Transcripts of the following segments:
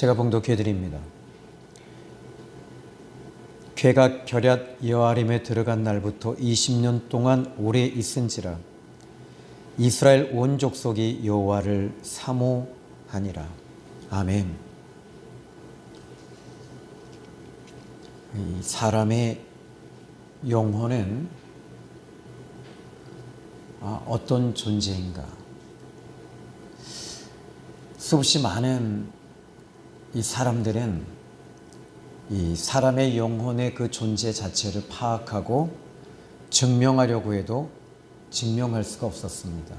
제가 봉독해 드립니다. 괴가 겨럇 여아림에 들어간 날부터 20년 동안 오래 있은지라 이스라엘 온 족속이 여호와를 사모하니라. 아멘. 사람의 영혼은 어떤 존재인가? 수없이 많은 이 사람들은 이 사람의 영혼의 그 존재 자체를 파악하고 증명하려고 해도 증명할 수가 없었습니다.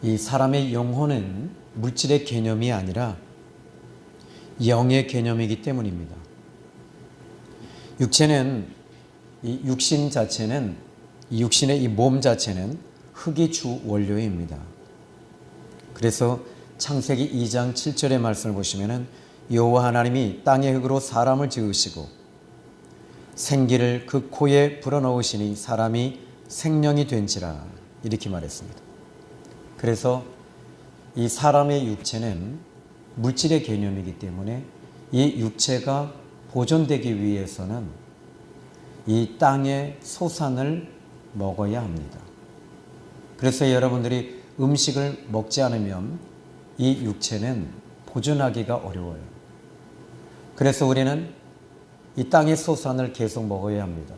이 사람의 영혼은 물질의 개념이 아니라 영의 개념이기 때문입니다. 이 육신 자체는, 이 육신의 이 몸 자체는 흙이 주 원료입니다. 그래서 창세기 2장 7절의 말씀을 보시면은 여호와 하나님이 땅의 흙으로 사람을 지으시고 생기를 그 코에 불어넣으시니 사람이 생명이 된지라 이렇게 말했습니다. 그래서 이 사람의 육체는 물질의 개념이기 때문에 이 육체가 보존되기 위해서는 이 땅의 소산을 먹어야 합니다. 그래서 여러분들이 음식을 먹지 않으면 이 육체는 보존하기가 어려워요. 그래서 우리는 이 땅의 소산을 계속 먹어야 합니다.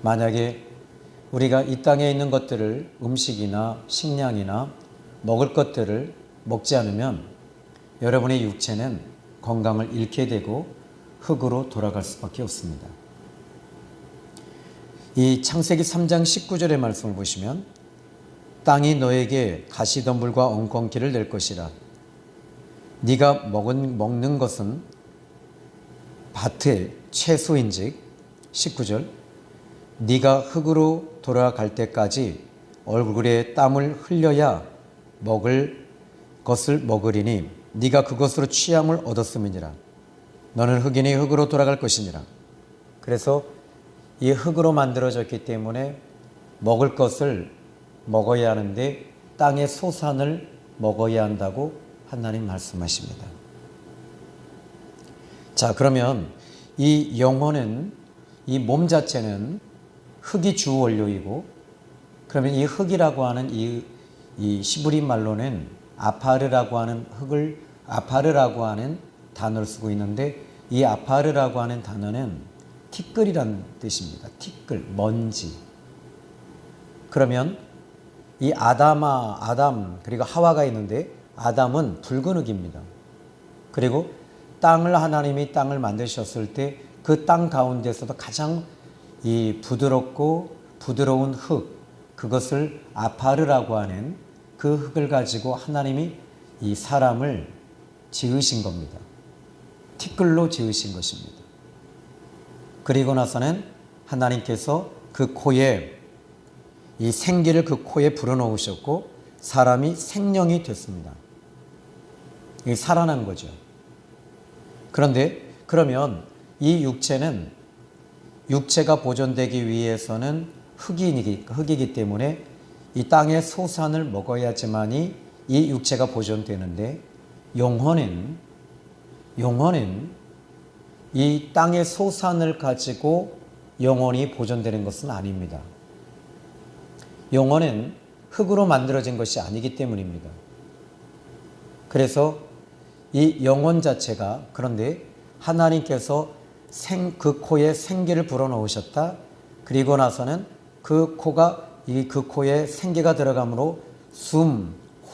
만약에 우리가 이 땅에 있는 것들을 음식이나 식량이나 먹을 것들을 먹지 않으면 여러분의 육체는 건강을 잃게 되고 흙으로 돌아갈 수밖에 없습니다. 이 창세기 3장 19절의 말씀을 보시면 땅이 너에게 가시덤불과 엉겅퀴를 낼 것이라. 네가 먹는 것은 밭의 채소인즉 19절 네가 흙으로 돌아갈 때까지 얼굴에 땀을 흘려야 먹을 것을 먹으리니 네가 그것으로 취함을 얻었음이니라. 너는 흙이니 흙으로 돌아갈 것이니라. 그래서 이 흙으로 만들어졌기 때문에 먹을 것을 먹어야 하는데 땅의 소산을 먹어야 한다고 하나님 말씀하십니다. 자, 그러면 이 영혼은, 이 몸 자체는 흙이 주 원료이고, 그러면 이 흙이라고 하는 이 시브리 말로는 아파르라고 하는 아파르라고 하는 단어를 쓰고 있는데, 이 아파르라고 하는 단어는 티끌이란 뜻입니다. 티끌, 먼지. 그러면 이 아담 그리고 하와가 있는데 아담은 붉은 흙입니다. 그리고 하나님이 땅을 만드셨을 때 그 땅 가운데서도 가장 이 부드러운 흙, 그것을 아파르라고 하는 그 흙을 가지고 하나님이 이 사람을 지으신 겁니다. 티끌로 지으신 것입니다. 그리고 나서는 하나님께서 그 코에 이 생기를 그 코에 불어넣으셨고 사람이 생명이 됐습니다. 이게 살아난 거죠. 그런데 그러면 이 육체가 보존되기 위해서는 흙이기 때문에 이 땅의 소산을 먹어야지만이 이 육체가 보존되는데 영혼은 이 땅의 소산을 가지고 영혼이 보존되는 것은 아닙니다. 영혼은 흙으로 만들어진 것이 아니기 때문입니다. 그래서 이 영혼 자체가, 그런데 하나님께서 그 코에 생기를 불어넣으셨다. 그리고 나서는 그 코에 생기가 들어감으로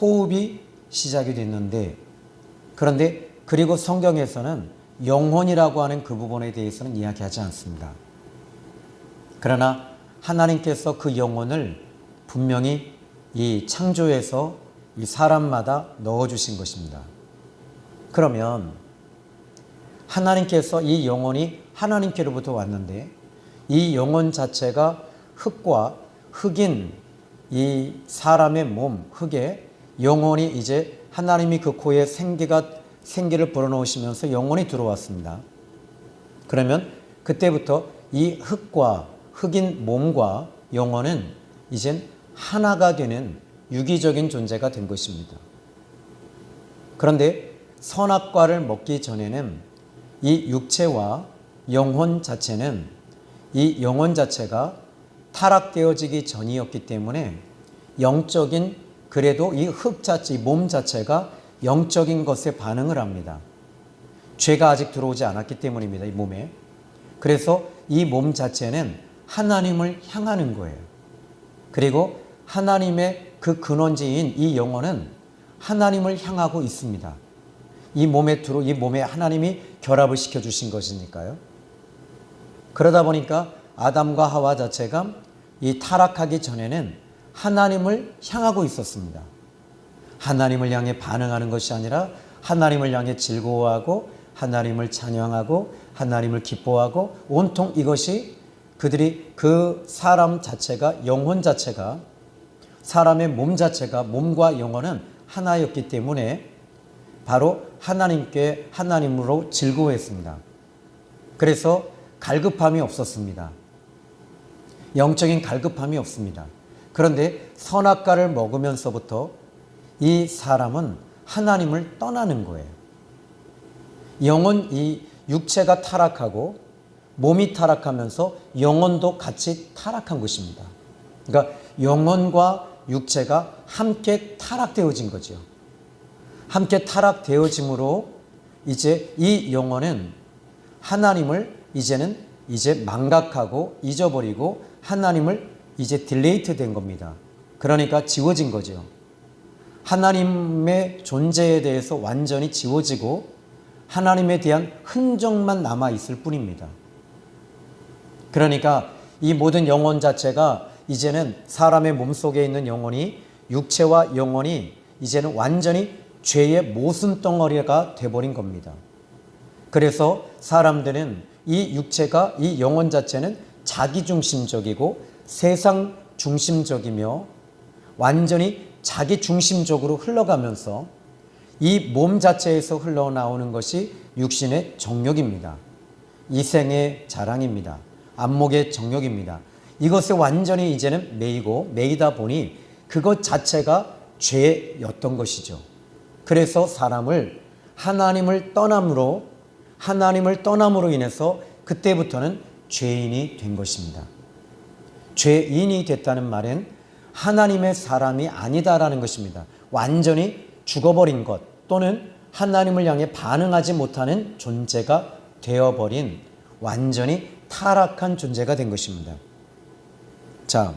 호흡이 시작이 됐는데, 그런데 그리고 성경에서는 영혼이라고 하는 그 부분에 대해서는 이야기하지 않습니다. 그러나 하나님께서 그 영혼을 분명히 이 창조에서 이 사람마다 넣어주신 것입니다. 그러면 하나님께서 이 영혼이 하나님께로부터 왔는데 이 영혼 자체가 흙인 이 사람의 몸, 흙에 영혼이 이제 하나님이 그 코에 생기를 불어넣으시면서 영혼이 들어왔습니다. 그러면 그때부터 이 흙인 몸과 영혼은 이젠 하나가 되는 유기적인 존재가 된 것입니다. 그런데 선악과를 먹기 전에는 이 육체와 영혼 자체는 이 영혼 자체가 타락되어지기 전이었기 때문에 영적인 그래도 이 흙 자체, 이 몸 자체가 영적인 것에 반응을 합니다. 죄가 아직 들어오지 않았기 때문입니다. 이 몸에. 그래서 이 몸 자체는 하나님을 향하는 거예요. 그리고 하나님의 그 근원지인 이 영혼은 하나님을 향하고 있습니다. 이 몸에 하나님이 결합을 시켜주신 것이니까요. 그러다 보니까 아담과 하와 자체가 이 타락하기 전에는 하나님을 향하고 있었습니다. 하나님을 향해 반응하는 것이 아니라 하나님을 향해 즐거워하고 하나님을 찬양하고 하나님을 기뻐하고 온통 이것이 그들이 그 사람 자체가 영혼 자체가 사람의 몸 자체가 몸과 영혼은 하나였기 때문에 바로 하나님으로 즐거워했습니다. 그래서 갈급함이 없었습니다. 영적인 갈급함이 없습니다. 그런데 선악과를 먹으면서부터 이 사람은 하나님을 떠나는 거예요. 이 육체가 타락하고 몸이 타락하면서 영혼도 같이 타락한 것입니다. 그러니까 영혼과 육체가 함께 타락되어진 거죠. 함께 타락되어짐으로 이제 이 영혼은 하나님을 이제 망각하고 잊어버리고 하나님을 이제 딜레이트 된 겁니다. 그러니까 지워진 거죠. 하나님의 존재에 대해서 완전히 지워지고 하나님에 대한 흔적만 남아있을 뿐입니다. 그러니까 이 모든 영혼 자체가 이제는 사람의 몸속에 있는 영혼이 육체와 영혼이 이제는 완전히 죄의 모순덩어리가 돼버린 겁니다. 그래서 사람들은 이 육체가 이 영혼 자체는 자기중심적이고 세상 중심적이며 완전히 자기 중심적으로 흘러가면서 이 몸 자체에서 흘러나오는 것이 육신의 정욕입니다. 이생의 자랑입니다. 안목의 정욕입니다. 이것에 완전히 이제는 매이다 보니 그것 자체가 죄였던 것이죠. 그래서 사람을 하나님을 떠남으로 인해서 그때부터는 죄인이 된 것입니다. 죄인이 됐다는 말은 하나님의 사람이 아니다라는 것입니다. 완전히 죽어버린 것 또는 하나님을 향해 반응하지 못하는 존재가 되어버린 완전히 타락한 존재가 된 것입니다. 자,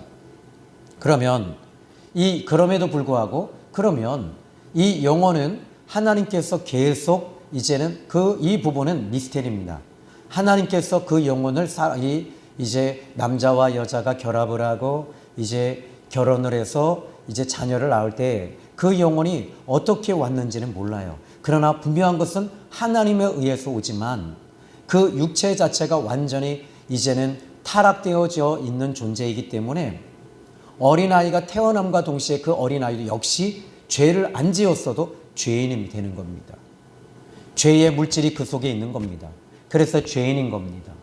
그럼에도 불구하고 이 영혼은 하나님께서 계속 이제는 이 부분은 미스테리입니다. 하나님께서 그 영혼을 이제 남자와 여자가 결합을 하고 이제 결혼을 해서 이제 자녀를 낳을 때 그 영혼이 어떻게 왔는지는 몰라요. 그러나 분명한 것은 하나님에 의해서 오지만 그 육체 자체가 완전히 이제는 타락되어져 있는 존재이기 때문에 어린아이가 태어남과 동시에 그 어린아이도 역시 죄를 안 지었어도 죄인이 되는 겁니다. 죄의 물질이 그 속에 있는 겁니다. 그래서 죄인인 겁니다.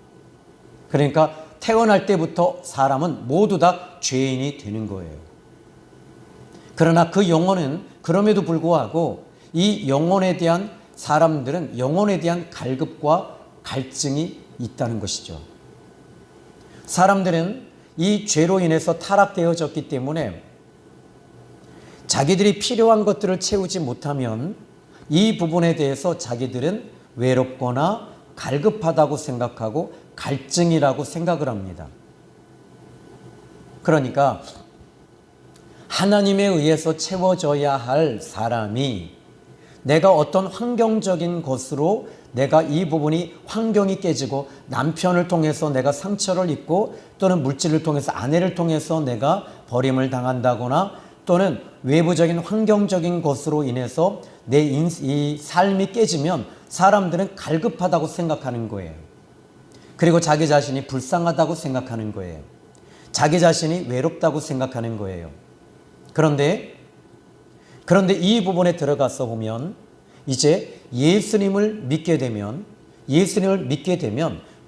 그러니까 태어날 때부터 사람은 모두 다 죄인이 되는 거예요. 그러나 그 영혼은 그럼에도 불구하고 이 사람들은 영혼에 대한 갈급과 갈증이 있다는 것이죠. 사람들은 이 죄로 인해서 타락되어졌기 때문에 자기들이 필요한 것들을 채우지 못하면 이 부분에 대해서 자기들은 외롭거나 갈급하다고 생각하고 갈증이라고 생각을 합니다. 그러니까 하나님에 의해서 채워져야 할 사람이 내가 어떤 환경적인 것으로 내가 이 부분이 환경이 깨지고 남편을 통해서 내가 상처를 입고 또는 물질을 통해서 아내를 통해서 내가 버림을 당한다거나 또는 외부적인 환경적인 것으로 인해서 이 삶이 깨지면 사람들은 갈급하다고 생각하는 거예요. 그리고 자기 자신이 불쌍하다고 생각하는 거예요. 자기 자신이 외롭다고 생각하는 거예요. 그런데 이 부분에 들어가서 보면 이제 예수님을 믿게 되면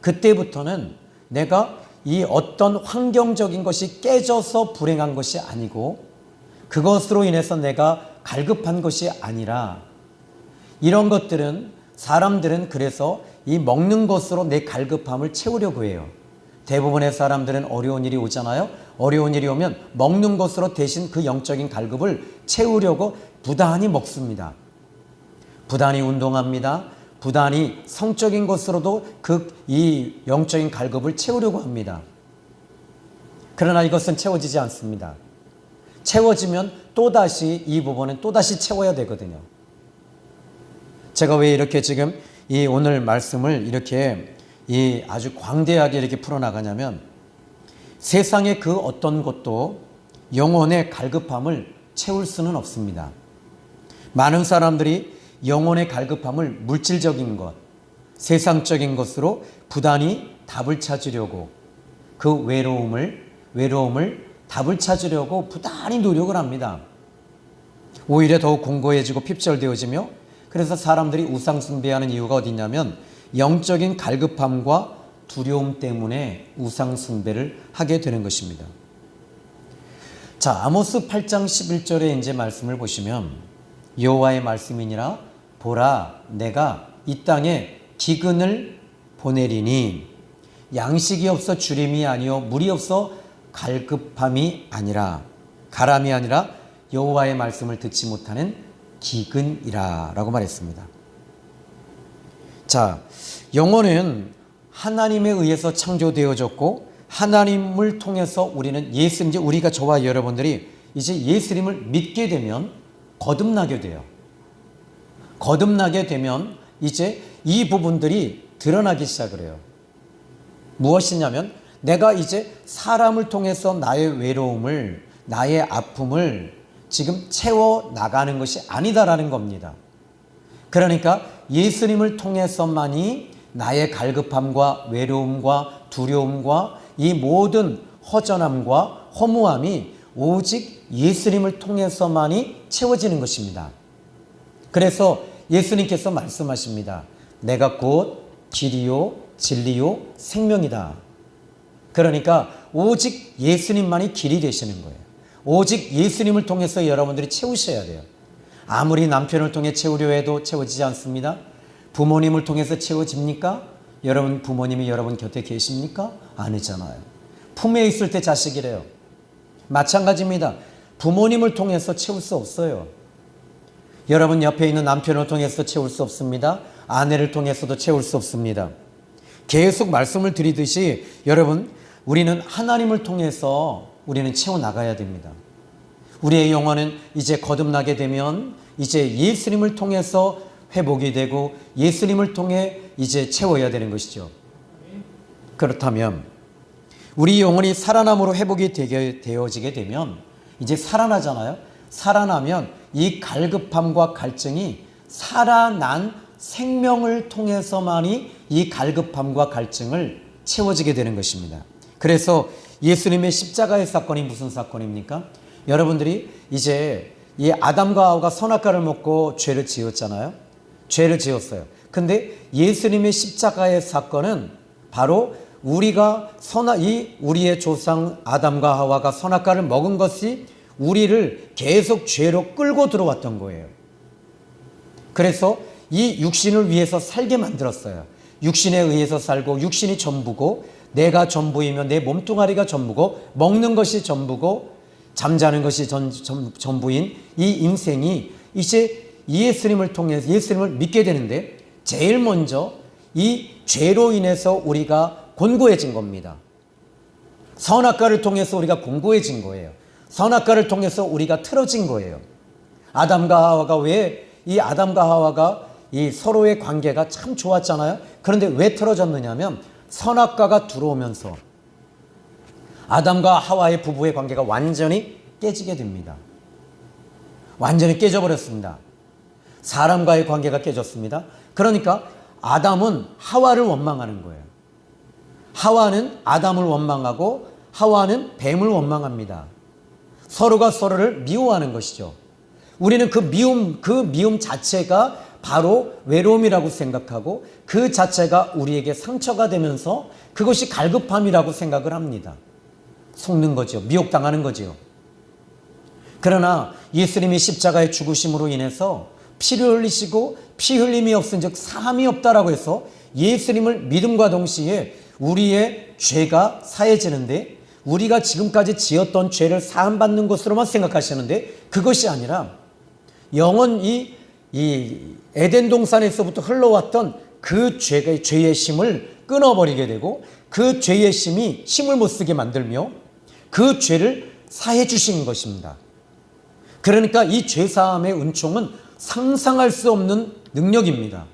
그때부터는 내가 이 어떤 환경적인 것이 깨져서 불행한 것이 아니고 그것으로 인해서 내가 갈급한 것이 아니라 이런 것들은 사람들은 그래서 이 먹는 것으로 내 갈급함을 채우려고 해요. 대부분의 사람들은 어려운 일이 오잖아요. 어려운 일이 오면 먹는 것으로 대신 그 영적인 갈급을 채우려고 부단히 먹습니다. 부단히 운동합니다. 부단히 성적인 것으로도 이 영적인 갈급을 채우려고 합니다. 그러나 이것은 채워지지 않습니다. 채워지면 또다시 이 부분은 또다시 채워야 되거든요. 제가 왜 이렇게 지금 이 오늘 말씀을 이렇게 이 아주 광대하게 이렇게 풀어나가냐면 세상의 그 어떤 것도 영혼의 갈급함을 채울 수는 없습니다. 많은 사람들이 영혼의 갈급함을 물질적인 것, 세상적인 것으로 부단히 답을 찾으려고 그 외로움을 답을 찾으려고 부단히 노력을 합니다. 오히려 더욱 공고해지고 핍절되어지며 그래서 사람들이 우상 숭배하는 이유가 어디 있냐면 영적인 갈급함과 두려움 때문에 우상 숭배를 하게 되는 것입니다. 자, 아모스 8장 11절에 이제 말씀을 보시면 여호와의 말씀이니라 보라 내가 이 땅에 기근을 보내리니 양식이 없어 주림이 아니요 물이 없어 갈급함이 아니라 가람이 아니라 여호와의 말씀을 듣지 못하는 기근이라 라고 말했습니다. 자, 영혼은 하나님에 의해서 창조되어졌고 하나님을 통해서 우리는 이제 우리가 저와 여러분들이 이제 예수님을 믿게 되면 거듭나게 돼요. 거듭나게 되면 이제 이 부분들이 드러나기 시작을 해요. 무엇이냐면 내가 이제 사람을 통해서 나의 외로움을 나의 아픔을 지금 채워나가는 것이 아니다라는 겁니다. 그러니까 예수님을 통해서만이 나의 갈급함과 외로움과 두려움과 이 모든 허전함과 허무함이 오직 예수님을 통해서만이 채워지는 것입니다. 그래서 예수님께서 말씀하십니다. 내가 곧 길이요 진리요 생명이다. 그러니까 오직 예수님만이 길이 되시는 거예요. 오직 예수님을 통해서 여러분들이 채우셔야 돼요. 아무리 남편을 통해 채우려 해도 채워지지 않습니다. 부모님을 통해서 채워집니까? 여러분 부모님이 여러분 곁에 계십니까? 아니잖아요. 품에 있을 때 자식이래요. 마찬가지입니다. 부모님을 통해서 채울 수 없어요. 여러분 옆에 있는 남편을 통해서 채울 수 없습니다. 아내를 통해서도 채울 수 없습니다. 계속 말씀을 드리듯이 여러분 우리는 하나님을 통해서 우리는 채워나가야 됩니다. 우리의 영혼은 이제 거듭나게 되면 이제 예수님을 통해서 회복이 되고 예수님을 통해 이제 채워야 되는 것이죠. 그렇다면 우리 영혼이 살아남으로 회복이 되어지게 되면 이제 살아나잖아요. 살아나면 이 갈급함과 갈증이 살아난 생명을 통해서만이 이 갈급함과 갈증을 채워지게 되는 것입니다. 그래서 예수님의 십자가의 사건이 무슨 사건입니까? 여러분들이 이제 이 아담과 하와가 선악과를 먹고 죄를 지었잖아요. 죄를 지었어요. 근데 예수님의 십자가의 사건은 바로 우리가 우리의 조상 아담과 하와가 선악과를 먹은 것이 우리를 계속 죄로 끌고 들어왔던 거예요. 그래서 이 육신을 위해서 살게 만들었어요. 육신에 의해서 살고 육신이 전부고 내가 전부이며 내 몸뚱아리가 전부고 먹는 것이 전부고 잠자는 것이 전부인 이 인생이 이제 예수님을 통해서 예수님을 믿게 되는데 제일 먼저 이 죄로 인해서 우리가 곤고해진 겁니다. 선악과를 통해서 우리가 곤고해진 거예요. 선악과를 통해서 우리가 틀어진 거예요. 아담과 하와가 이 서로의 관계가 참 좋았잖아요. 그런데 왜 틀어졌느냐면 선악과가 들어오면서 아담과 하와의 부부의 관계가 완전히 깨지게 됩니다. 완전히 깨져버렸습니다. 사람과의 관계가 깨졌습니다. 그러니까 아담은 하와를 원망하는 거예요. 하와는 아담을 원망하고 하와는 뱀을 원망합니다. 서로가 서로를 미워하는 것이죠. 우리는 그 미움 자체가 바로 외로움이라고 생각하고 그 자체가 우리에게 상처가 되면서 그것이 갈급함이라고 생각을 합니다. 속는 거죠. 미혹당하는 거죠. 그러나 예수님이 십자가의 죽으심으로 인해서 피를 흘리시고 피 흘림이 없은즉 사함이 없다라고 해서 예수님을 믿음과 동시에 우리의 죄가 사해지는데, 우리가 지금까지 지었던 죄를 사함받는 것으로만 생각하시는데, 그것이 아니라 영원히 이 에덴 동산에서부터 흘러왔던 그 죄의 심을 끊어버리게 되고, 그 죄의 심이 힘을 못 쓰게 만들며 그 죄를 사해 주신 것입니다. 그러니까 이 죄사함의 은총은 상상할 수 없는 능력입니다.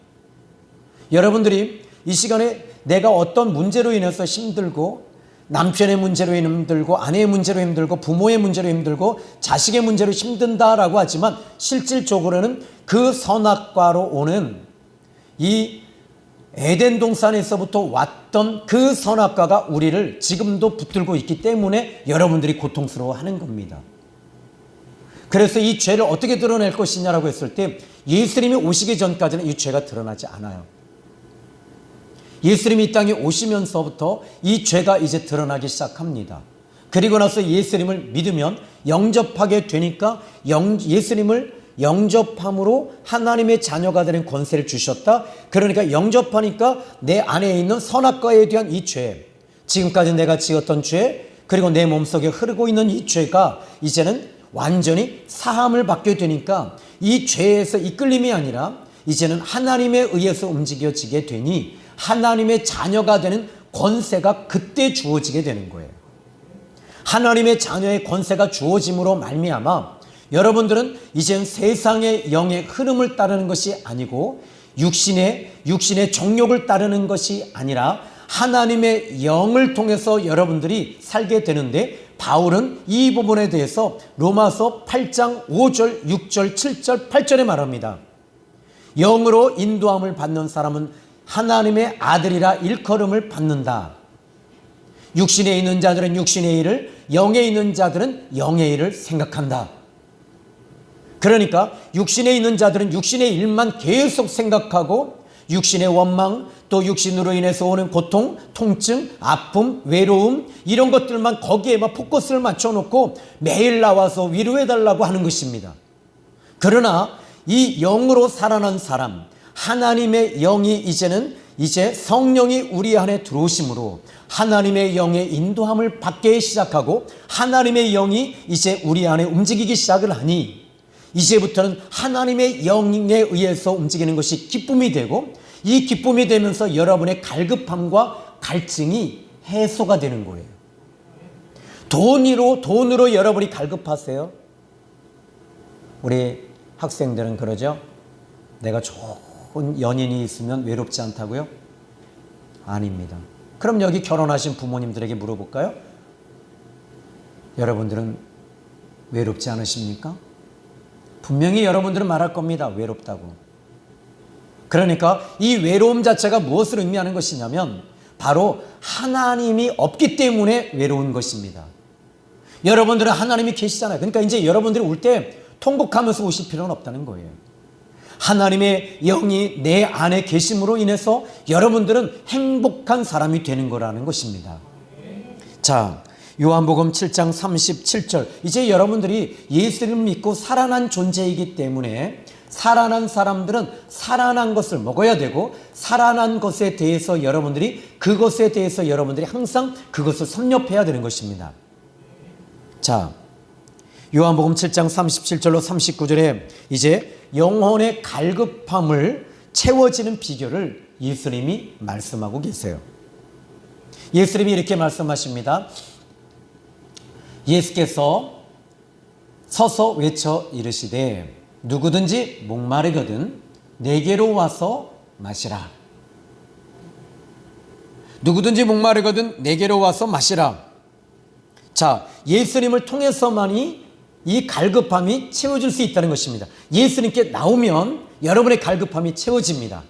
여러분들이 이 시간에 내가 어떤 문제로 인해서 힘들고, 남편의 문제로 힘들고, 아내의 문제로 힘들고, 부모의 문제로 힘들고, 자식의 문제로 힘든다라고 하지만 실질적으로는 그 선악과로 오는 이 에덴 동산에서부터 왔던 그 선악과가 우리를 지금도 붙들고 있기 때문에 여러분들이 고통스러워하는 겁니다. 그래서 이 죄를 어떻게 드러낼 것이냐라고 했을 때 예수님이 오시기 전까지는 이 죄가 드러나지 않아요. 예수님이 이 땅에 오시면서부터 이 죄가 이제 드러나기 시작합니다. 그리고 나서 예수님을 믿으면 영접하게 되니까 예수님을 영접함으로 하나님의 자녀가 되는 권세를 주셨다. 그러니까 영접하니까 내 안에 있는 선악과에 대한 이 죄, 지금까지 내가 지었던 죄, 그리고 내 몸속에 흐르고 있는 이 죄가 이제는 완전히 사함을 받게 되니까 이 죄에서 이끌림이 아니라 이제는 하나님에 의해서 움직여지게 되니 하나님의 자녀가 되는 권세가 그때 주어지게 되는 거예요. 하나님의 자녀의 권세가 주어짐으로 말미암아 여러분들은 이젠 세상의 영의 흐름을 따르는 것이 아니고 육신의 정욕을 따르는 것이 아니라 하나님의 영을 통해서 여러분들이 살게 되는데, 바울은 이 부분에 대해서 로마서 8장 5절, 6절, 7절, 8절에 말합니다. 영으로 인도함을 받는 사람은 하나님의 아들이라 일컬음을 받는다. 육신에 있는 자들은 육신의 일을, 영에 있는 자들은 영의 일을 생각한다. 그러니까 육신에 있는 자들은 육신의 일만 계속 생각하고 육신의 원망, 또 육신으로 인해서 오는 고통, 통증, 아픔, 외로움, 이런 것들만 거기에만 포커스를 맞춰놓고 매일 나와서 위로해달라고 하는 것입니다. 그러나 이 영으로 살아난 사람, 하나님의 영이 이제 성령이 우리 안에 들어오심으로 하나님의 영의 인도함을 받기 시작하고 하나님의 영이 이제 우리 안에 움직이기 시작을 하니 이제부터는 하나님의 영에 의해서 움직이는 것이 기쁨이 되고, 이 기쁨이 되면서 여러분의 갈급함과 갈증이 해소가 되는 거예요. 돈으로 여러분이 갈급하세요? 우리 학생들은 그러죠? 내가 좋은 연인이 있으면 외롭지 않다고요? 아닙니다. 그럼 여기 결혼하신 부모님들에게 물어볼까요? 여러분들은 외롭지 않으십니까? 분명히 여러분들은 말할 겁니다. 외롭다고. 그러니까 이 외로움 자체가 무엇을 의미하는 것이냐면 바로 하나님이 없기 때문에 외로운 것입니다. 여러분들은 하나님이 계시잖아요. 그러니까 이제 여러분들이 울 때 통곡하면서 우실 필요는 없다는 거예요. 하나님의 영이 내 안에 계심으로 인해서 여러분들은 행복한 사람이 되는 거라는 것입니다. 자, 요한복음 7장 37절. 이제 여러분들이 예수를 믿고 살아난 존재이기 때문에 살아난 사람들은 살아난 것을 먹어야 되고, 살아난 것에 대해서 여러분들이 항상 그것을 섭렵해야 되는 것입니다. 자, 요한복음 7장 37절로 39절에 이제 영혼의 갈급함을 채워지는 비결을 예수님이 말씀하고 계세요. 예수님이 이렇게 말씀하십니다. 예수께서 서서 외쳐 이르시되 누구든지 목마르거든 내게로 와서 마시라. 누구든지 목마르거든 내게로 와서 마시라. 자, 예수님을 통해서만이 이 갈급함이 채워질 수 있다는 것입니다. 예수님께 나오면 여러분의 갈급함이 채워집니다.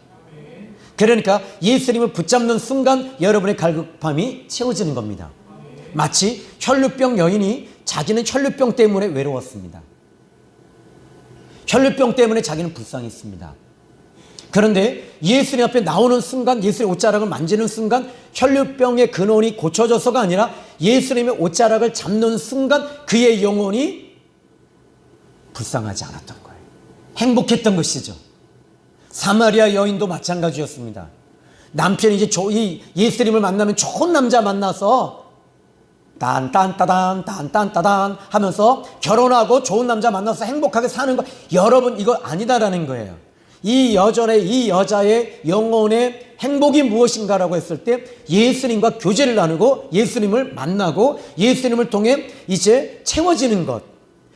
그러니까 예수님을 붙잡는 순간 여러분의 갈급함이 채워지는 겁니다. 마치 혈루병 여인이 자기는 혈루병 때문에 외로웠습니다. 혈루병 때문에 자기는 불쌍했습니다. 그런데 예수님 앞에 나오는 순간, 예수님의 옷자락을 만지는 순간 혈루병의 근원이 고쳐져서가 아니라 예수님의 옷자락을 잡는 순간 그의 영혼이 불쌍하지 않았던 거예요. 행복했던 것이죠. 사마리아 여인도 마찬가지였습니다. 남편이 이제 이 예수님을 만나면 좋은 남자 만나서 딴딴따단 딴딴따단 하면서 결혼하고 좋은 남자 만나서 행복하게 사는 거, 여러분 이거 아니다라는 거예요. 이 여자의 영혼의 행복이 무엇인가라고 했을 때 예수님과 교제를 나누고 예수님을 만나고 예수님을 통해 이제 채워지는 것,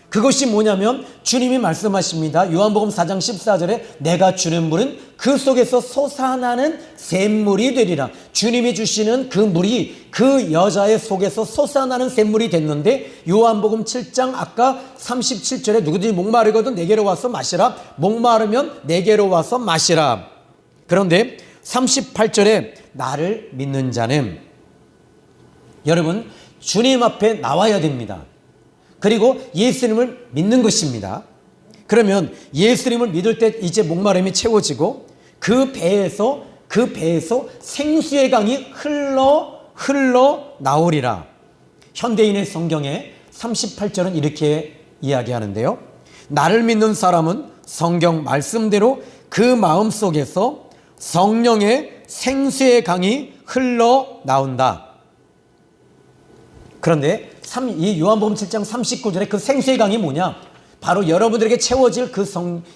그것이 뭐냐면 주님이 말씀하십니다. 요한복음 4장 14절에 내가 주는 물은 그 속에서 솟아나는 샘물이 되리라. 주님이 주시는 그 물이 그 여자의 속에서 솟아나는 샘물이 됐는데, 요한복음 7장 아까 37절에 누구든지 목마르거든 내게로 와서 마시라. 목마르면 내게로 와서 마시라. 그런데 38절에 나를 믿는 자는, 여러분 주님 앞에 나와야 됩니다. 그리고 예수님을 믿는 것입니다. 그러면 예수님을 믿을 때 이제 목마름이 채워지고 그 배에서 생수의 강이 흘러 나오리라. 현대인의 성경에 38절은 이렇게 이야기하는데요. 나를 믿는 사람은 성경 말씀대로 그 마음속에서 성령의 생수의 강이 흘러 나온다. 그런데 이 요한복음 7장 39절에 그 생수의 강이 뭐냐? 바로 여러분들에게 채워질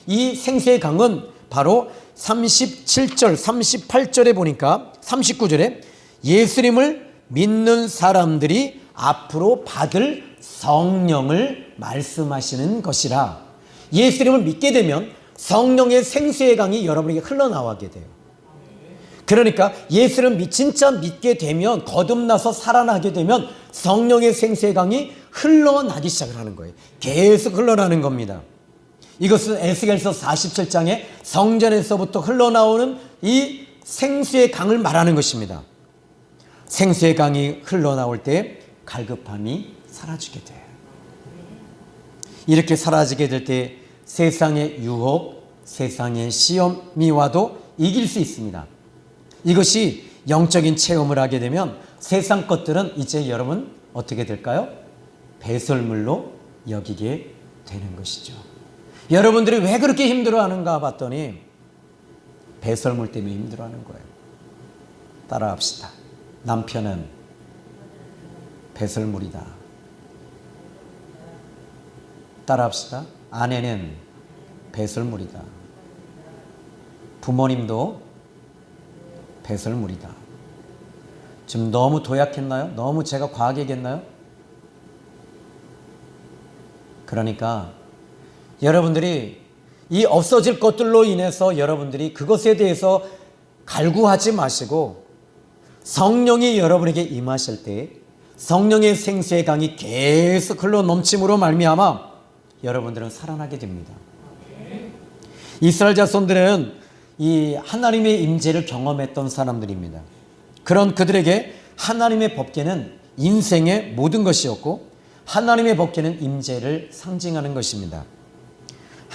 이 생수의 강은 바로 37절, 38절에 보니까 39절에 예수님을 믿는 사람들이 앞으로 받을 성령을 말씀하시는 것이라. 예수님을 믿게 되면 성령의 생수의 강이 여러분에게 흘러나오게 돼요. 그러니까 예수를 진짜 믿게 되면, 거듭나서 살아나게 되면 성령의 생수의 강이 흘러나기 시작을 하는 거예요. 계속 흘러나는 겁니다. 이것은 에스겔서 47장에 성전에서부터 흘러나오는 이 생수의 강을 말하는 것입니다. 생수의 강이 흘러나올 때 갈급함이 사라지게 돼요. 이렇게 사라지게 될 때 세상의 유혹, 세상의 시험이 와도 이길 수 있습니다. 이것이 영적인 체험을 하게 되면 세상 것들은 이제 여러분 어떻게 될까요? 배설물로 여기게 되는 것이죠. 여러분들이 왜 그렇게 힘들어하는가 봤더니 배설물 때문에 힘들어하는 거예요. 따라합시다. 남편은 배설물이다. 따라합시다. 아내는 배설물이다. 부모님도 배설물이다. 지금 너무 도약했나요? 너무 제가 과하게 얘기했나요? 그러니까 여러분들이 이 없어질 것들로 인해서 여러분들이 그것에 대해서 갈구하지 마시고 성령이 여러분에게 임하실 때 성령의 생수의 강이 계속 흘러 넘침으로 말미암아 여러분들은 살아나게 됩니다. 이스라엘 자손들은 이 하나님의 임재를 경험했던 사람들입니다. 그런 그들에게 하나님의 법궤는 인생의 모든 것이었고 하나님의 법궤는 임재를 상징하는 것입니다.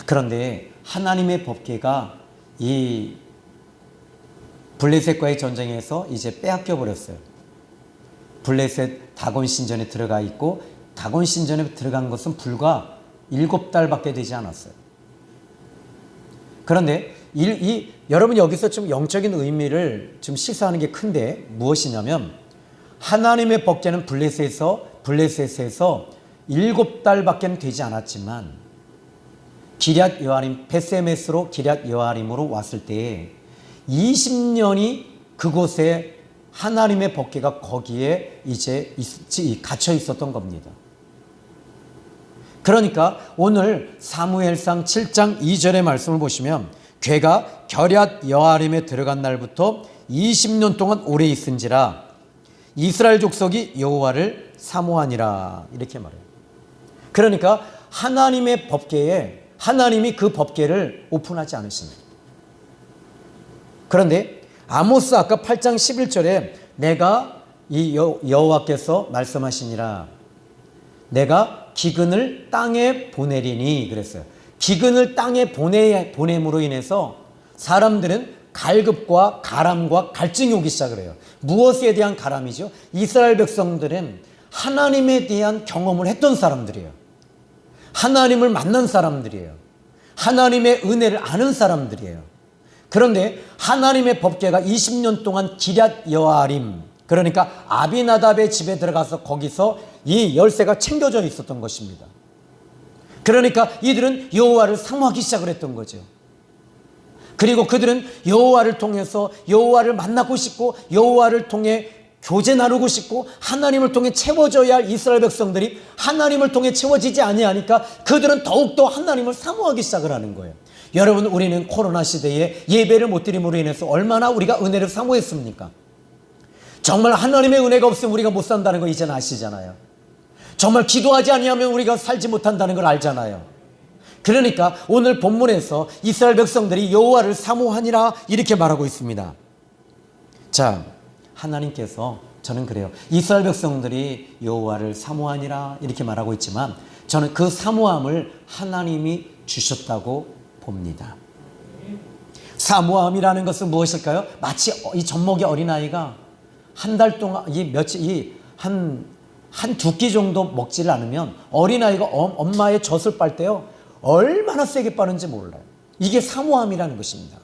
그런데 하나님의 법궤가 이 블레셋과의 전쟁에서 이제 빼앗겨 버렸어요. 블레셋 다곤 신전에 들어가 있고 다곤 신전에 들어간 것은 불과 7달밖에 되지 않았어요. 그런데 여러분 여기서 좀 영적인 의미를 좀 시사하는 게 큰데 무엇이냐면 하나님의 법궤는 블레셋에서 7달밖에 되지 않았지만 기럇 여아림 베세메스로 기럇 여아림으로 왔을 때 20년이 그곳에 하나님의 법궤가 거기에 이제 갇혀 있었던 겁니다. 그러니까 오늘 사무엘상 7장 2절의 말씀을 보시면 궤가 겨럇 여아림에 들어간 날부터 20년 동안 오래 있은지라 이스라엘 족속이 여호와를 사모하니라 이렇게 말해요. 그러니까 하나님의 법궤에 하나님이 그 법궤를 오픈하지 않으십니다. 그런데 아모스 아까 8장 11절에 내가 이 여호와께서 말씀하시니라 내가 기근을 땅에 보내리니 그랬어요. 기근을 땅에 보냄으로 인해서 사람들은 갈급과 가람과 갈증이 오기 시작을 해요. 무엇에 대한 가람이죠? 이스라엘 백성들은 하나님에 대한 경험을 했던 사람들이에요. 하나님을 만난 사람들이에요. 하나님의 은혜를 아는 사람들이에요. 그런데 하나님의 법궤가 20년 동안 기럇 여아림, 그러니까 아비나답의 집에 들어가서 거기서 이 열쇠가 챙겨져 있었던 것입니다. 그러니까 이들은 여호와를 사모하기 시작을 했던 거죠. 그리고 그들은 여호와를 통해서 여호와를 만나고 싶고 여호와를 통해 교제 나누고 싶고 하나님을 통해 채워져야 할 이스라엘 백성들이 하나님을 통해 채워지지 아니하니까 그들은 더욱더 하나님을 사모하기 시작을 하는 거예요. 여러분, 우리는 코로나 시대에 예배를 못 드림으로 인해서 얼마나 우리가 은혜를 사모했습니까? 정말 하나님의 은혜가 없으면 우리가 못 산다는 거 이제는 아시잖아요. 정말 기도하지 아니하면 우리가 살지 못한다는 걸 알잖아요. 그러니까 오늘 본문에서 이스라엘 백성들이 여호와를 사모하니라 이렇게 말하고 있습니다. 자, 하나님께서, 저는 그래요, 이스라엘 백성들이 여호와를 사모하니라 이렇게 말하고 있지만 저는 그 사모함을 하나님이 주셨다고 봅니다. 사모함이라는 것은 무엇일까요? 마치 이 젖먹이 어린아이가 한 달 동안 한 두 끼 정도 먹지를 않으면 어린아이가 엄마의 젖을 빨 때요 얼마나 세게 빠는지 몰라요. 이게 사모함이라는 것입니다.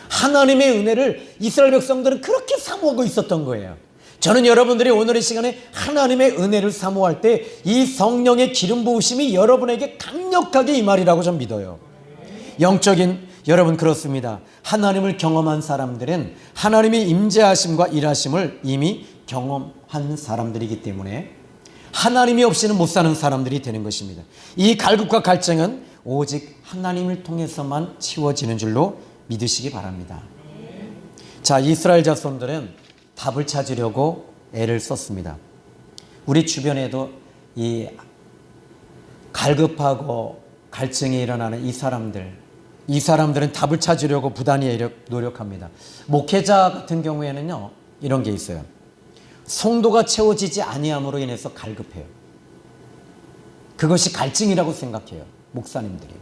하나님의 은혜를 이스라엘 백성들은 그렇게 사모하고 있었던 거예요. 저는 여러분들이 오늘 이 시간에 하나님의 은혜를 사모할 때 이 성령의 기름 부으심이 여러분에게 강력하게 임하리라고 전 믿어요. 영적인 여러분, 그렇습니다. 하나님을 경험한 사람들은 하나님의 임재하심과 일하심을 이미 경험한 사람들이기 때문에 하나님이 없이는 못 사는 사람들이 되는 것입니다. 이 갈급과 갈증은 오직 하나님을 통해서만 치워지는 줄로 믿으시기 바랍니다. 자, 이스라엘 자손들은 답을 찾으려고 애를 썼습니다. 우리 주변에도 이 갈급하고 갈증이 일어나는 이 사람들은 답을 찾으려고 부단히 노력합니다. 목회자 같은 경우에는요 이런 게 있어요. 성도가 채워지지 아니함으로 인해서 갈급해요. 그것이 갈증이라고 생각해요, 목사님들이.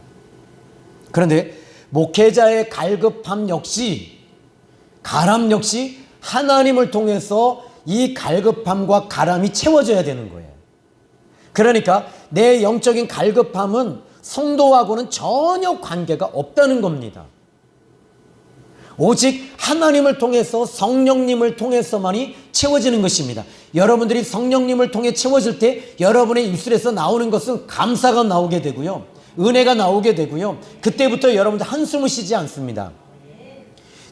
그런데 목회자의 갈급함 역시, 가람 역시 하나님을 통해서 이 갈급함과 가람이 채워져야 되는 거예요. 그러니까 내 영적인 갈급함은 성도하고는 전혀 관계가 없다는 겁니다. 오직 하나님을 통해서, 성령님을 통해서만이 채워지는 것입니다. 여러분들이 성령님을 통해 채워질 때 여러분의 입술에서 나오는 것은 감사가 나오게 되고요, 은혜가 나오게 되고요, 그때부터 여러분들 한숨을 쉬지 않습니다.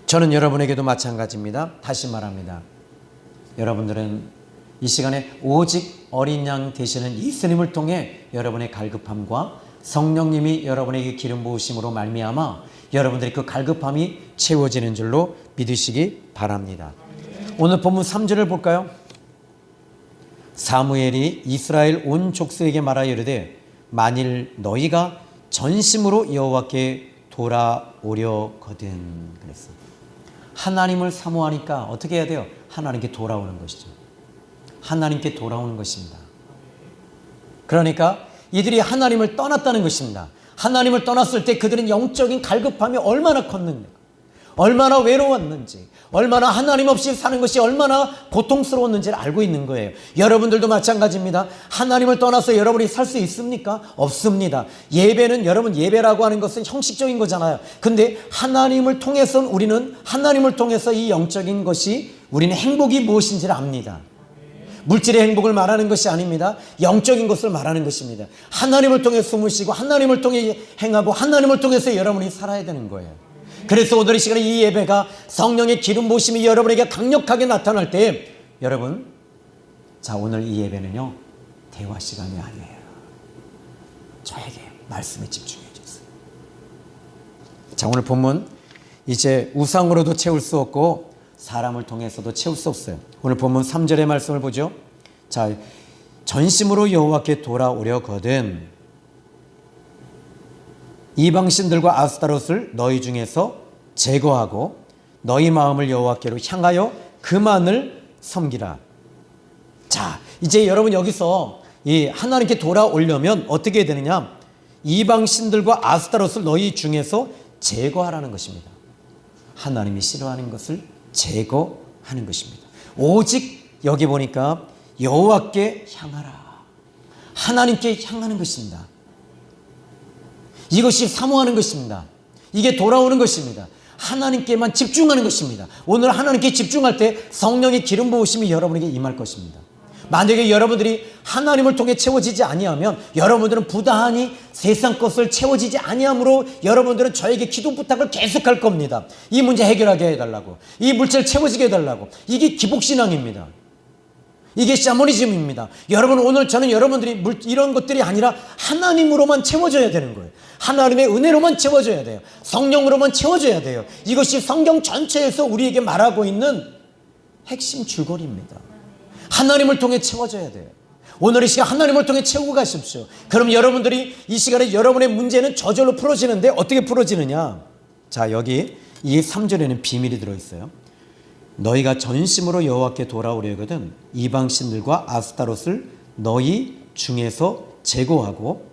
저는 여러분에게도 마찬가지입니다. 다시 말합니다. 여러분들은 이 시간에 오직 어린 양 되시는 예수님을 통해 여러분의 갈급함과 성령님이 여러분에게 기름 부으심으로 말미암아 여러분들이 그 갈급함이 채워지는 줄로 믿으시기 바랍니다. 오늘 본문 3절을 볼까요? 사무엘이 이스라엘 온 족속에게 말하여 이르되 만일 너희가 전심으로 여호와께 돌아오려거든. 그랬어. 하나님을 사모하니까 어떻게 해야 돼요? 하나님께 돌아오는 것이죠. 하나님께 돌아오는 것입니다. 그러니까 이들이 하나님을 떠났다는 것입니다. 하나님을 떠났을 때 그들은 영적인 갈급함이 얼마나 컸는가, 얼마나 외로웠는지, 얼마나 하나님 없이 사는 것이 얼마나 고통스러웠는지를 알고 있는 거예요. 여러분들도 마찬가지입니다. 하나님을 떠나서 여러분이 살 수 있습니까? 없습니다. 예배는, 여러분, 예배라고 하는 것은 형식적인 거잖아요. 근데 하나님을 통해서는, 우리는 하나님을 통해서 이 영적인 것이, 우리는 행복이 무엇인지를 압니다. 물질의 행복을 말하는 것이 아닙니다. 영적인 것을 말하는 것입니다. 하나님을 통해 숨을 쉬고 하나님을 통해 행하고 하나님을 통해서 여러분이 살아야 되는 거예요. 그래서 오늘 이 시간에 이 예배가 성령의 기름 부으심이 여러분에게 강력하게 나타날 때, 여러분, 자, 오늘 이 예배는요 대화 시간이 아니에요. 저에게 말씀에 집중해 주세요. 자, 오늘 본문, 이제 우상으로도 채울 수 없고 사람을 통해서도 채울 수 없어요. 오늘 본문 3절의 말씀을 보죠. 자, 전심으로 여호와께 돌아오려거든 이방신들과 아스타롯을 너희 중에서 제거하고 너희 마음을 여호와께로 향하여 그만을 섬기라. 자, 이제 여러분 여기서 이 하나님께 돌아오려면 어떻게 해야 되느냐? 이방신들과 아스타롯을 너희 중에서 제거하라는 것입니다. 하나님이 싫어하는 것을 제거하는 것입니다. 오직 여기 보니까 여호와께 향하라, 하나님께 향하는 것입니다. 이것이 사모하는 것입니다. 이게 돌아오는 것입니다. 하나님께만 집중하는 것입니다. 오늘 하나님께 집중할 때 성령의 기름 부으심이 여러분에게 임할 것입니다. 만약에 여러분들이 하나님을 통해 채워지지 아니하면 여러분들은 부단히 세상 것을 채워지지 아니함으로 여러분들은 저에게 기도 부탁을 계속할 겁니다. 이 문제 해결하게 해달라고, 이 물질 채워지게 해달라고. 이게 기복신앙입니다. 이게 샤머니즘입니다. 여러분, 오늘 저는 여러분들이 이런 것들이 아니라 하나님으로만 채워져야 되는 거예요. 하나님의 은혜로만 채워져야 돼요. 성령으로만 채워져야 돼요. 이것이 성경 전체에서 우리에게 말하고 있는 핵심 줄거리입니다. 하나님을 통해 채워져야 돼요. 오늘 이 시간 하나님을 통해 채우고 가십시오. 그럼 여러분들이 이 시간에 여러분의 문제는 저절로 풀어지는데 어떻게 풀어지느냐? 자, 여기 이 3절에는 비밀이 들어있어요. 너희가 전심으로 여호와께 돌아오려거든 이방신들과 아스타롯을 너희 중에서 제거하고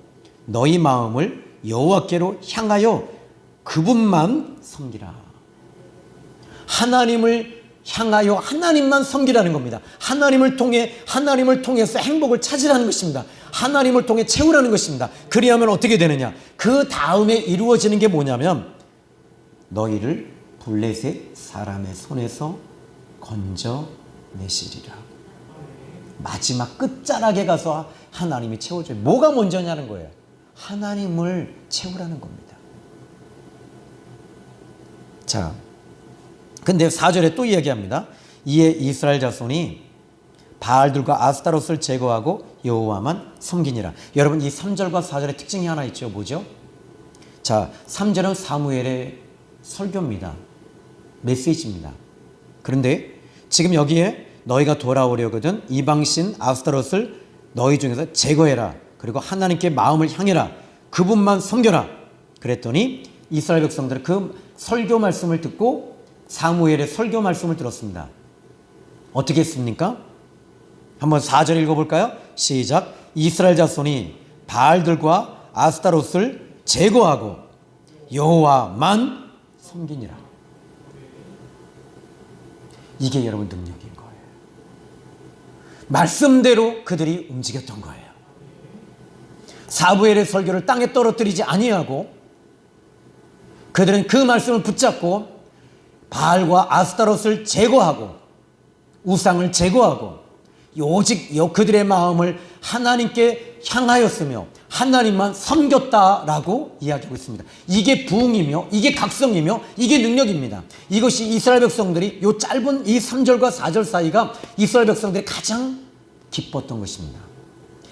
너희 마음을 여호와께로 향하여 그분만 섬기라. 하나님을 향하여 하나님만 섬기라는 겁니다. 하나님을 통해서 행복을 찾으라는 것입니다. 하나님을 통해 채우라는 것입니다. 그리하면 어떻게 되느냐? 그 다음에 이루어지는 게 뭐냐면 너희를 블레셋 사람의 손에서 건져내시리라. 마지막 끝자락에 가서 하나님이 채워줘요. 뭐가 먼저냐는 거예요. 하나님을 채우라는 겁니다. 자, 근데 4절에 또 이야기합니다. 이에 이스라엘 자손이 바알들과 아스타롯을 제거하고 여호와만 섬기니라. 여러분, 이 3절과 4절의 특징이 하나 있죠. 뭐죠? 자, 3절은 사무엘의 설교입니다. 메시지입니다. 그런데 지금 여기에 너희가 돌아오려거든 이방신 아스타롯을 너희 중에서 제거해라. 그리고 하나님께 마음을 향해라. 그분만 섬겨라. 그랬더니 이스라엘 백성들은 그 설교 말씀을 듣고 사무엘의 설교 말씀을 들었습니다. 어떻게 했습니까? 한번 4절 읽어볼까요? 시작. 이스라엘 자손이 바알들과 아스타롯을 제거하고 여호와만 섬기니라. 이게 여러분 능력인 거예요. 말씀대로 그들이 움직였던 거예요. 사무엘의 설교를 땅에 떨어뜨리지 아니하고 그들은 그 말씀을 붙잡고 바알과 아스타롯을 제거하고 우상을 제거하고 오직 그들의 마음을 하나님께 향하였으며 하나님만 섬겼다라고 이야기하고 있습니다. 이게 부흥이며 이게 각성이며 이게 능력입니다. 이것이 이스라엘 백성들이 이 짧은 이 3절과 4절 사이가 이스라엘 백성들이 가장 기뻤던 것입니다.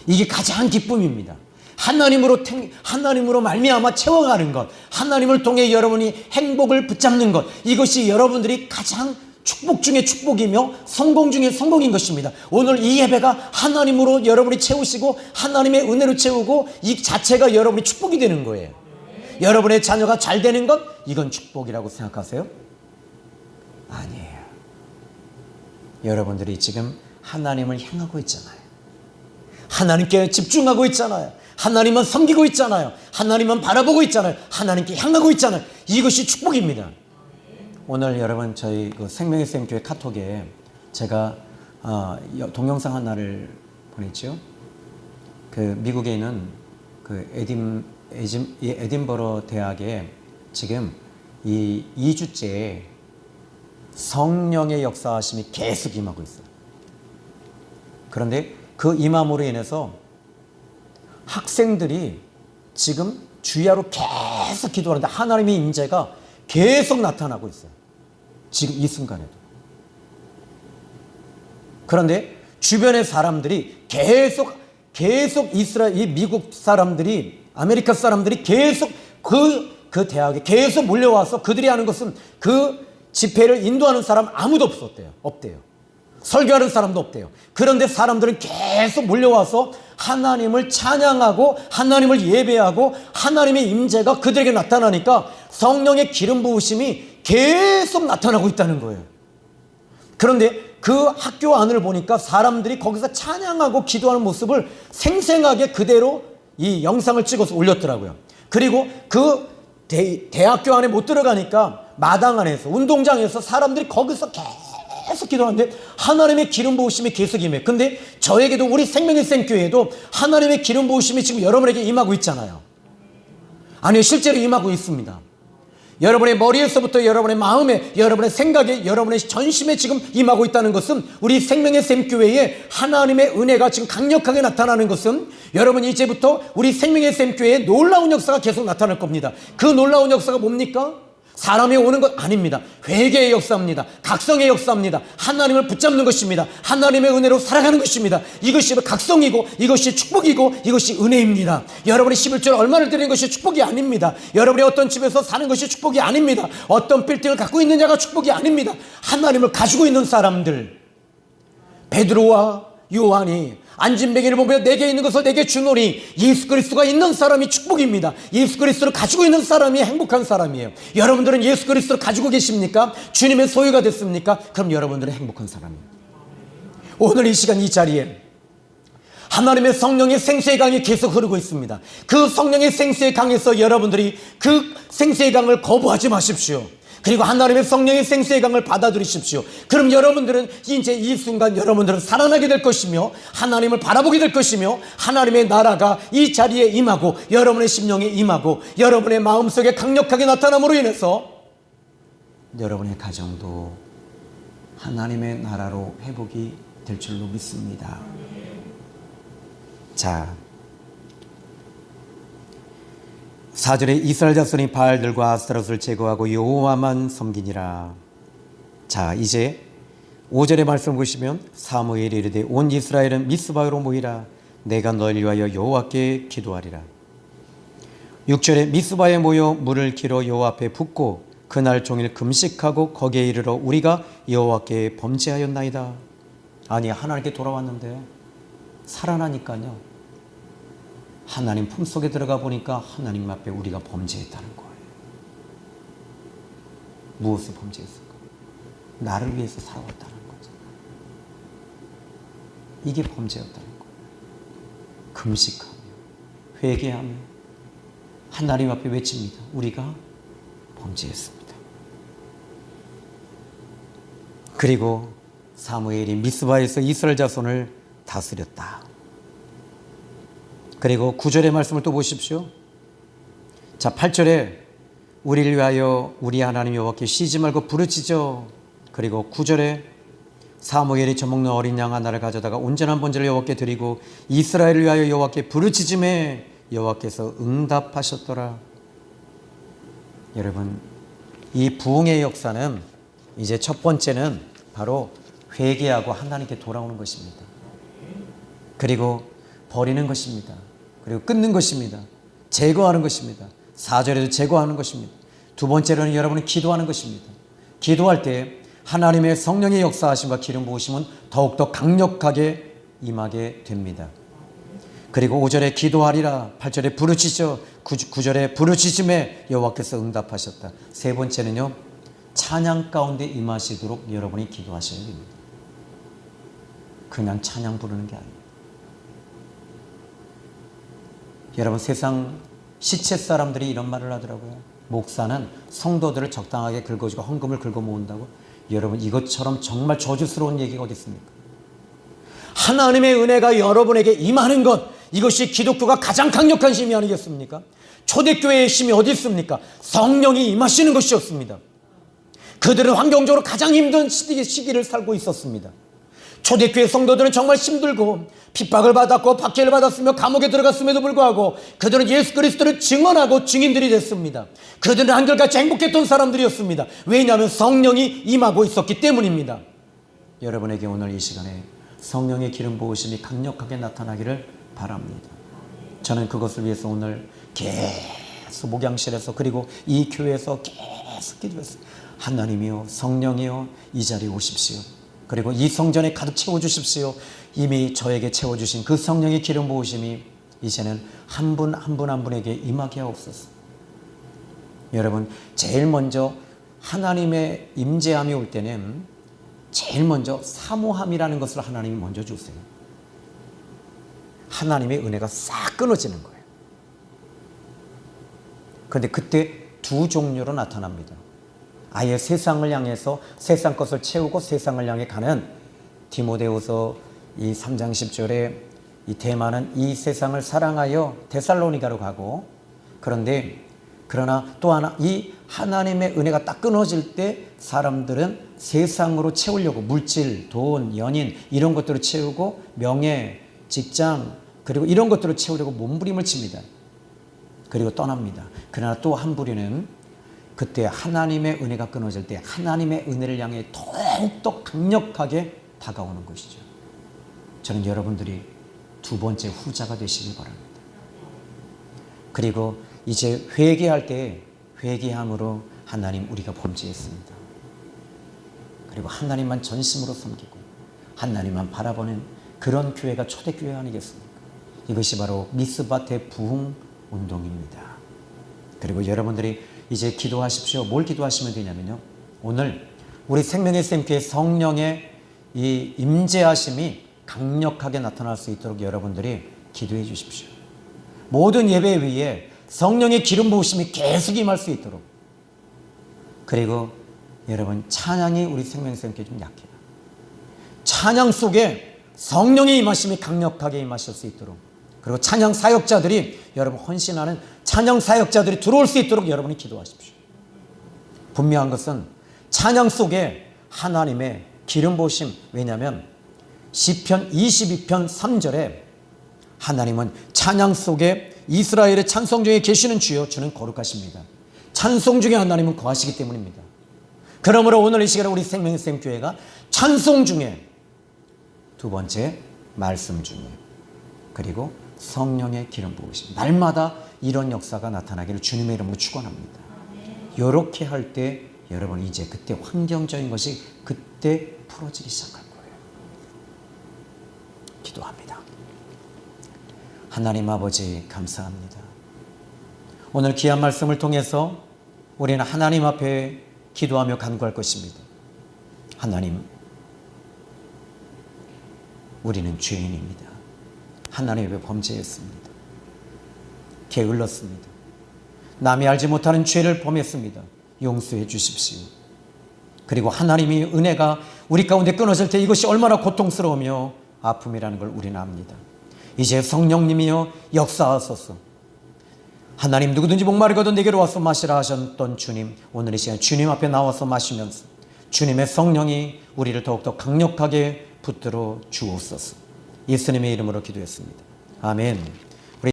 이게 가장 기쁨입니다. 하나님으로 말미암아 채워가는 것, 하나님을 통해 여러분이 행복을 붙잡는 것, 이것이 여러분들이 가장 축복 중에 축복이며 성공 중에 성공인 것입니다. 오늘 이 예배가 하나님으로 여러분이 채우시고 하나님의 은혜로 채우고 이 자체가 여러분이 축복이 되는 거예요. 여러분의 자녀가 잘 되는 것, 이건 축복이라고 생각하세요? 아니에요. 여러분들이 지금 하나님을 향하고 있잖아요. 하나님께 집중하고 있잖아요. 하나님만 섬기고 있잖아요. 하나님만 바라보고 있잖아요. 하나님께 향하고 있잖아요. 이것이 축복입니다. 오늘 여러분 저희 그 생명의 샘교회 카톡에 제가 동영상 하나를 보냈죠. 그 미국에 있는 그 에딘버러 대학에 지금 이 2주째 성령의 역사하심이 계속 임하고 있어요. 그런데 그 임함으로 인해서 학생들이 지금 주야로 계속 기도하는데 하나님의 임재가 계속 나타나고 있어요. 지금 이 순간에도. 그런데 주변의 사람들이 계속 이 미국 사람들이, 아메리카 사람들이 계속 그 대학에 계속 몰려와서 그들이 하는 것은 그 집회를 인도하는 사람 아무도 없대요. 설교하는 사람도 없대요. 그런데 사람들은 계속 몰려와서 하나님을 찬양하고 하나님을 예배하고 하나님의 임재가 그들에게 나타나니까 성령의 기름 부으심이 계속 나타나고 있다는 거예요. 그런데 그 학교 안을 보니까 사람들이 거기서 찬양하고 기도하는 모습을 생생하게 그대로 이 영상을 찍어서 올렸더라고요. 그리고 그 대학교 안에 못 들어가니까 마당 안에서 운동장에서 사람들이 거기서 계속 기도하는데 하나님의 기름 부으심이 계속 임해요. 근데 저에게도 우리 생명의 샘교회에도 하나님의 기름 부으심이 지금 여러분에게 임하고 있잖아요. 아니요, 실제로 임하고 있습니다. 여러분의 머리에서부터 여러분의 마음에, 여러분의 생각에, 여러분의 전심에 지금 임하고 있다는 것은, 우리 생명의 샘교회에 하나님의 은혜가 지금 강력하게 나타나는 것은, 여러분 이제부터 우리 생명의 샘교회에 놀라운 역사가 계속 나타날 겁니다. 그 놀라운 역사가 뭡니까? 사람이 오는 것 아닙니다. 회개의 역사입니다. 각성의 역사입니다. 하나님을 붙잡는 것입니다. 하나님의 은혜로 살아가는 것입니다. 이것이 각성이고, 이것이 축복이고, 이것이 은혜입니다. 여러분이 11조를 얼마를 드리는 것이 축복이 아닙니다. 여러분이 어떤 집에서 사는 것이 축복이 아닙니다. 어떤 빌딩을 갖고 있는 자가 축복이 아닙니다. 하나님을 가지고 있는 사람들, 베드로와 요한이 앉은 베개를 보며 내게 있는 것을 내게 주노니, 예수 그리스도가 있는 사람이 축복입니다. 예수 그리스도를 가지고 있는 사람이 행복한 사람이에요. 여러분들은 예수 그리스도를 가지고 계십니까? 주님의 소유가 됐습니까? 그럼 여러분들은 행복한 사람이에요. 오늘 이 시간 이 자리에 하나님의 성령의 생수의 강이 계속 흐르고 있습니다. 그 성령의 생수의 강에서 여러분들이 그 생수의 강을 거부하지 마십시오. 그리고 하나님의 성령의 생수의 강을 받아들이십시오. 그럼 여러분들은 이제 이 순간 여러분들은 살아나게 될 것이며, 하나님을 바라보게 될 것이며, 하나님의 나라가 이 자리에 임하고, 여러분의 심령에 임하고, 여러분의 마음속에 강력하게 나타남으로 인해서 여러분의 가정도 하나님의 나라로 회복이 될 줄로 믿습니다. 자, 4절에 이스라엘 자손이 바알들과 아스타롯을 제거하고 여호와만 섬기니라. 자, 이제 5절의 말씀 보시면, 사무엘이 이르되 온 이스라엘은 미스바로 모이라. 내가 너희를 위하여 여호와께 기도하리라. 6절에 미스바에 모여 물을 길어 여호와 앞에 붓고 그날 종일 금식하고 거기에 이르러 우리가 여호와께 범죄하였나이다. 아니, 하나님께 돌아왔는데 살아나니까요, 하나님 품속에 들어가 보니까 하나님 앞에 우리가 범죄했다는 거예요. 무엇을 범죄했을까? 나를 위해서 살아왔다는 거죠. 이게 범죄였다는 거예요. 금식하며 회개하며 하나님 앞에 외칩니다. 우리가 범죄했습니다. 그리고 사무엘이 미스바에서 이스라엘 자손을 다스렸다. 그리고 9절의 말씀을 또 보십시오. 자, 8절에 우리를 위하여 우리 하나님 여호와께 쉬지 말고 부르짖어. 그리고 9절에 사무엘이 젖먹는 어린 양 하나를 가져다가 온전한 번제를 여호와께 드리고 이스라엘을 위하여 여호와께 부르짖음에 여호와께서 응답하셨더라. 여러분, 이 부흥의 역사는 이제 첫 번째는 바로 회개하고 하나님께 돌아오는 것입니다. 그리고 버리는 것입니다. 그리고 끊는 것입니다. 제거하는 것입니다. 4절에도 제거하는 것입니다. 두 번째로는 여러분이 기도하는 것입니다. 기도할 때 하나님의 성령의 역사하심과 기름 부으심은 더욱더 강력하게 임하게 됩니다. 그리고 5절에 기도하리라, 8절에 부르짖어, 9절에 부르짖음에 여호와께서 응답하셨다. 세 번째는요, 찬양 가운데 임하시도록 여러분이 기도하셔야 됩니다. 그냥 찬양 부르는 게 아니에요. 여러분, 세상 시체 사람들이 이런 말을 하더라고요. 목사는 성도들을 적당하게 긁어주고 헌금을 긁어 모은다고. 여러분, 이것처럼 정말 저주스러운 얘기가 어디 있습니까? 하나님의 은혜가 여러분에게 임하는 것, 이것이 기독교가 가장 강력한 힘이 아니겠습니까? 초대교회의 힘이 어디 있습니까? 성령이 임하시는 것이었습니다. 그들은 환경적으로 가장 힘든 시기를 살고 있었습니다. 초대교회 성도들은 정말 힘들고 핍박을 받았고 박해를 받았으며 감옥에 들어갔음에도 불구하고 그들은 예수 그리스도를 증언하고 증인들이 됐습니다. 그들은 한결같이 행복했던 사람들이었습니다. 왜냐하면 성령이 임하고 있었기 때문입니다. 여러분에게 오늘 이 시간에 성령의 기름 부으심이 강력하게 나타나기를 바랍니다. 저는 그것을 위해서 오늘 계속 목양실에서, 그리고 이 교회에서 계속 기도했어요. 하나님이요, 성령이요, 이 자리에 오십시오. 그리고 이 성전에 가득 채워주십시오. 이미 저에게 채워주신 그 성령의 기름 부으심이 이제는 한 분 한 분 한 분에게 임하게 하옵소서. 여러분, 제일 먼저 하나님의 임재함이 올 때는 제일 먼저 사모함이라는 것을 하나님이 먼저 주세요. 하나님의 은혜가 싹 끊어지는 거예요. 그런데 그때 두 종류로 나타납니다. 아예 세상을 향해서 세상 것을 채우고 세상을 향해 가는, 디모데후서 이 3장 10절에 이 대만은 이 세상을 사랑하여 데살로니가로 가고, 그런데 그러나 또 하나, 이 하나님의 은혜가 딱 끊어질 때 사람들은 세상으로 채우려고 물질, 돈, 연인 이런 것들을 채우고 명예, 직장 그리고 이런 것들을 채우려고 몸부림을 칩니다. 그리고 떠납니다. 그러나 또 한 부류는 그때 하나님의 은혜가 끊어질 때 하나님의 은혜를 향해 더욱더 강력하게 다가오는 것이죠. 저는 여러분들이 두 번째 후자가 되시길 바랍니다. 그리고 이제 회개할 때 회개함으로 하나님 우리가 범죄했습니다. 그리고 하나님만 전심으로 섬기고 하나님만 바라보는 그런 교회가 초대교회 아니겠습니까? 이것이 바로 미스바테 부흥 운동입니다. 그리고 여러분들이 이제 기도하십시오. 뭘 기도하시면 되냐면요, 오늘 우리 생명의 샘교회 성령의 이 임재하심이 강력하게 나타날 수 있도록 여러분들이 기도해 주십시오. 모든 예배 위에 성령의 기름 부으심이 계속 임할 수 있도록. 그리고 여러분, 찬양이 우리 생명의 샘교회 좀 약해요. 찬양 속에 성령의 임하심이 강력하게 임하실 수 있도록, 그리고 찬양 사역자들이, 여러분 헌신하는 찬양 사역자들이 들어올 수 있도록 여러분이 기도하십시오. 분명한 것은 찬양 속에 하나님의 기름 부으심, 왜냐하면 시편 22편 3절에 하나님은 찬양 속에 이스라엘의 찬송 중에 계시는 주여 주는 거룩하십니다. 찬송 중에 하나님은 거하시기 때문입니다. 그러므로 오늘 이 시간에 우리 생명의 샘교회가 찬송 중에, 두 번째 말씀 중에, 그리고 성령의 기름 부으심, 날마다 이런 역사가 나타나기를 주님의 이름으로 축원합니다. 이렇게 할 때 여러분 이제 그때 환경적인 것이 그때 풀어지기 시작할 거예요. 기도합니다. 하나님 아버지 감사합니다. 오늘 귀한 말씀을 통해서 우리는 하나님 앞에 기도하며 간구할 것입니다. 하나님, 우리는 죄인입니다. 하나님 앞에 범죄했습니다. 게을렀습니다. 남이 알지 못하는 죄를 범했습니다. 용서해 주십시오. 그리고 하나님의 은혜가 우리 가운데 끊어질 때 이것이 얼마나 고통스러우며 아픔이라는 걸 우리는 압니다. 이제 성령님이여 역사하소서. 하나님, 누구든지 목마르거든 내게로 와서 마시라 하셨던 주님, 오늘 이 시간 주님 앞에 나와서 마시면서 주님의 성령이 우리를 더욱더 강력하게 붙들어 주옵소서. 예수님의 이름으로 기도했습니다. 아멘.